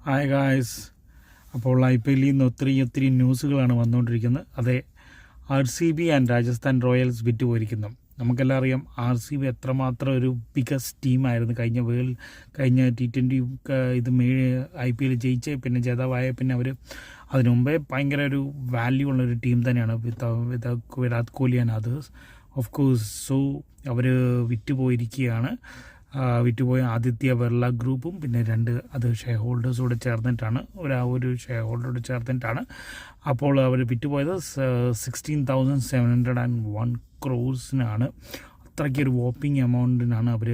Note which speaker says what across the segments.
Speaker 1: Hi guys. അപ്പോൾ IPL നിന്ന് ഒത്തിരി ന്യൂസുകളാണ് വന്നുകൊണ്ടിരിക്കുന്നത്. അതെ, RCB ആൻഡ് രാജസ്ഥാൻ റോയൽസ് വിറ്റുപോയിരിക്കുന്നു. നമുക്കെല്ലാം അറിയാം RCB എത്രമാത്രം ഒരു ബിഗസ്റ്റ് ടീമായിരുന്നു കഴിഞ്ഞ T20 ഇത് IPL ജയിച്ച് പിന്നെ ജേതാവായ പിന്നെ അവർ അതിനു മുമ്പേ ഭയങ്കര ഒരു വാല്യൂ ഉള്ളൊരു ടീം തന്നെയാണ് Virat Kohli and others of course. So അവർ വിറ്റുപോയിരിക്കുകയാണ്. വിറ്റുപോയ ആദിത്യ ബിർള ഗ്രൂപ്പും പിന്നെ അത് ഷെയർ ഹോൾഡേഴ്സോട് ചേർന്നിട്ടാണ് ഒരു ഷെയർ ഹോൾഡറോട് ചേർന്നിട്ടാണ്. അപ്പോൾ അവർ വിറ്റുപോയത് 16,701 crores അത്രയ്ക്കൊരു വോപ്പിംഗ് എമൗണ്ടിനാണ് അവർ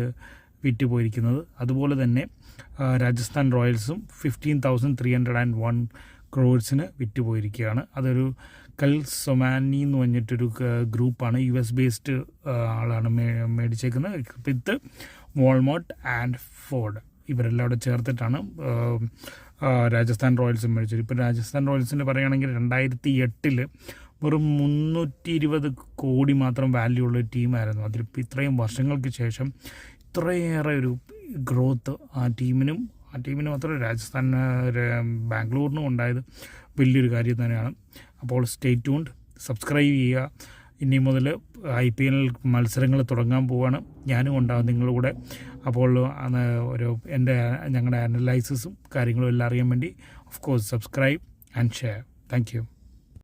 Speaker 1: വിറ്റുപോയിരിക്കുന്നത്. അതുപോലെ തന്നെ രാജസ്ഥാൻ റോയൽസും 15,301 crores വിറ്റുപോയിരിക്കുകയാണ്. അതൊരു കൽസൊമാനി എന്ന് പറഞ്ഞിട്ടൊരു ഗ്രൂപ്പാണ്, US ബേസ്ഡ് ആളാണ് മേടിച്ചേക്കുന്നത്. വിത്ത് വാൾമാർട്ട് ആൻഡ് ഫോർഡ് ഇവരെല്ലാം അവിടെ ചേർത്തിട്ടാണ് രാജസ്ഥാൻ റോയൽസും മേടിച്ചത്. ഇപ്പോൾ രാജസ്ഥാൻ റോയൽസിൻ്റെ പറയുകയാണെങ്കിൽ 2008 വെറും 320 കോടി മാത്രം വാല്യൂ ഉള്ള ടീമായിരുന്നു. അതിലിപ്പോൾ ഇത്രയും വർഷങ്ങൾക്ക് ശേഷം ഇത്രയേറെ ഒരു ഗ്രോത്ത് ആ ടീമിനും മാത്രമല്ല രാജസ്ഥാൻ ബാംഗ്ലൂരിനും ഉണ്ടായത് വലിയൊരു കാര്യം തന്നെയാണ്. അപ്പോൾ സ്റ്റേ ട്യൂൺഡ്, സബ്സ്ക്രൈബ് ചെയ്യുക. ഇനി മുതൽ IPL മത്സരങ്ങൾ തുടങ്ങാൻ പോവുകയാണ്. ഞാനും ഉണ്ടാകും നിങ്ങളുടെ കൂടെ. അപ്പോൾ ഞങ്ങളുടെ അനലൈസിസും കാര്യങ്ങളും എല്ലാം അറിയാൻ വേണ്ടി of course subscribe and share. Thank you.